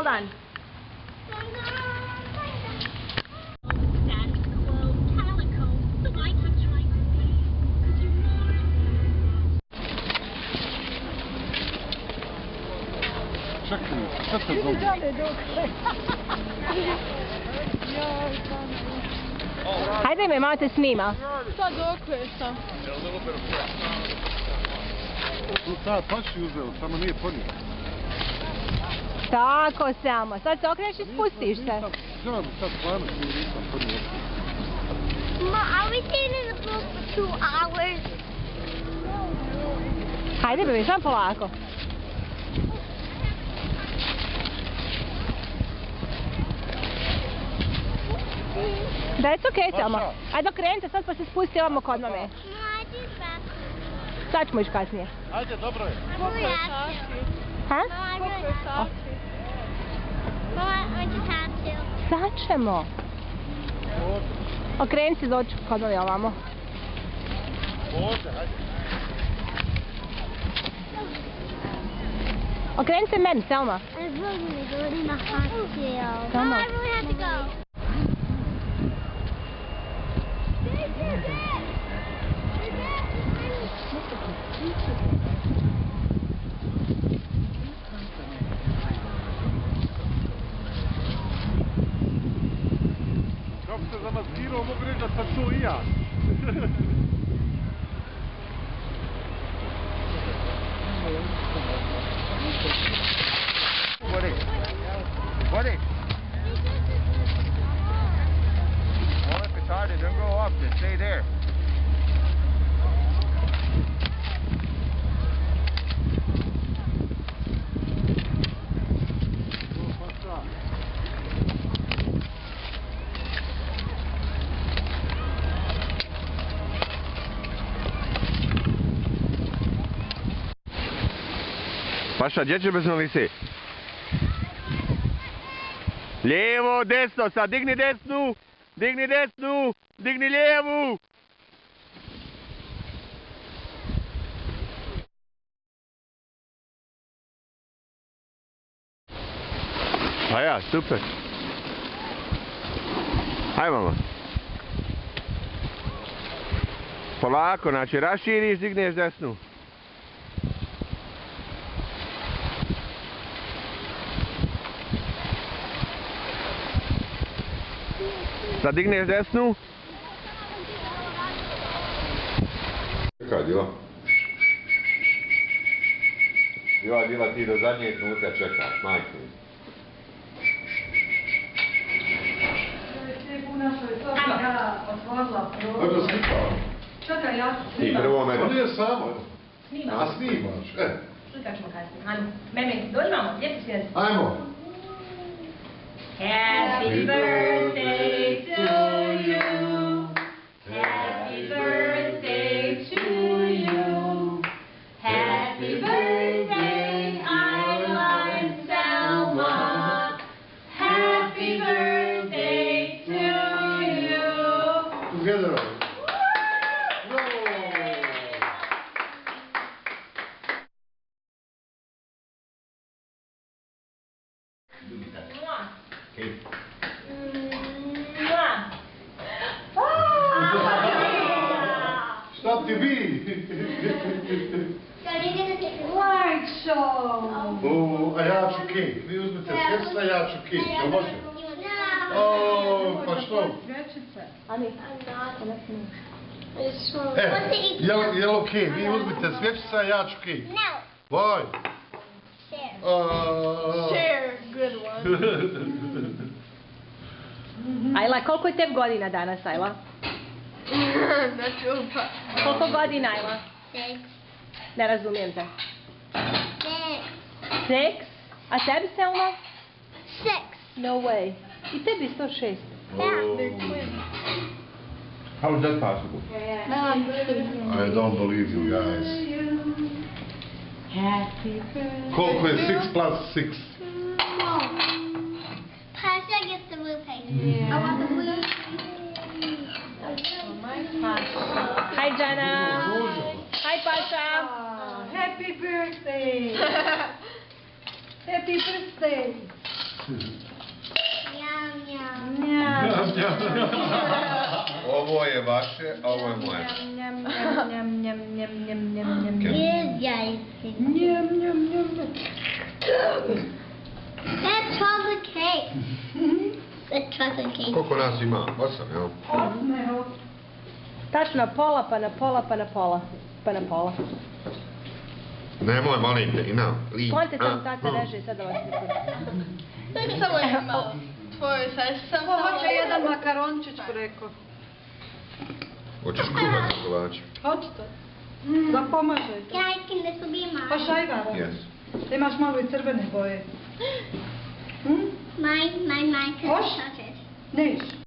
Hold on. Čekaj, šta te zove? Hajde me, malo te snima. Sad dokle sam. Tu sad paši uzeo, samo nije podnio. Tako, Selma. Sad se okreneš i spustiš se. Želim sad stvarno što nisam podnio. Ma, are we staying in the pool for 2 hours? Hajde, bebe, samo polako. That's okay, Selma. Ajde okrenite sad pa se spusti ovamo kod mame. No, I did back. Sad ćemo ići kasnije. Ajde, dobro je. Koliko je sati? Ha? No, I Koliko really je sati? No, I just had to. Sad ćemo. Okreni se doći kod mame ovamo. Ovdje, ajde. Okreni se meni, Selma. I really want to go in the hot tub. Come No, on. I really have to go. Kako se zamaskirao, mogu reći da sam to i ja. Vodi. Well, if it's hard, don't go up, just stay there. Paša, gdje će bezno lisi? Lijevo, desno, sad digni desnu, digni lijevu. Pa ja, super. Hajde mama. Polako, znači raširiš, digneš desnu. Sad digneš desnu. Čekaj, Dila. Dila, ti do zadnje trenutka čekaš, majke. Kako slikao? Čekaj, ja ću I prvo mene. To nije samo. snimam. A snimaš, Slikat ćemo kasnije. Ajmo. Memi, dođi mamo, gdje ti sjedi? Ajmo. Happy birthday to you. Happy birthday to you. Happy birthday, Isla and Selma. Happy birthday to you. Together. Šta ti bi? So you're gonna take a Light show. A ja ću king. Vi uzmite svjeca, ja ću king. Jel može? No. O, pa što? Ani, I'm not. ne I just want to eat. Yellow king. Vi uzmite svjeca, ja ću king. No. Why? Share. Share, good one. Ajla, koliko je tebi godina danas, Ajla? Znači, pa. Koliko godina, Ajla? 6. Ne razumijem te. 6. 6? A tebi, Selma? 6. No way. I tebi 106. Yeah. They're twins. How is that possible? I don't believe you guys. Happy birthday. Koliko je 6 plus 6? Pasha gets the blue paper. Yeah. I want the blue. Hi, Jana. Hi, Pasha. Happy birthday! Happy birthday! Njam, njam. Njam. Ovo je vaše, a ovo je moje. Njam, njam, njam, njam, njam, njam, njam, njam. Here's Jason. Njam, njam, njam, njam. That's chocolate cake. That's chocolate cake. Koliko nas ima? 8, jel? Tačno pola, pa na pola, pa na pola. Pa na pola. Nemoj, molim te, Ina. Sklonite sam tata reže i sad ovo se Daj samo jedan malo. Tvojoj sestri sam Ko hoće jedan makarončić, rekao. Hoćeš kruhati kolač? Hoćete? Da pomažete. Guys, can this will be Pa mine? šajvara. Yes. Ti imaš malo i crvene boje. Mine, mine, mine, because I Hoš? touch it. Neš.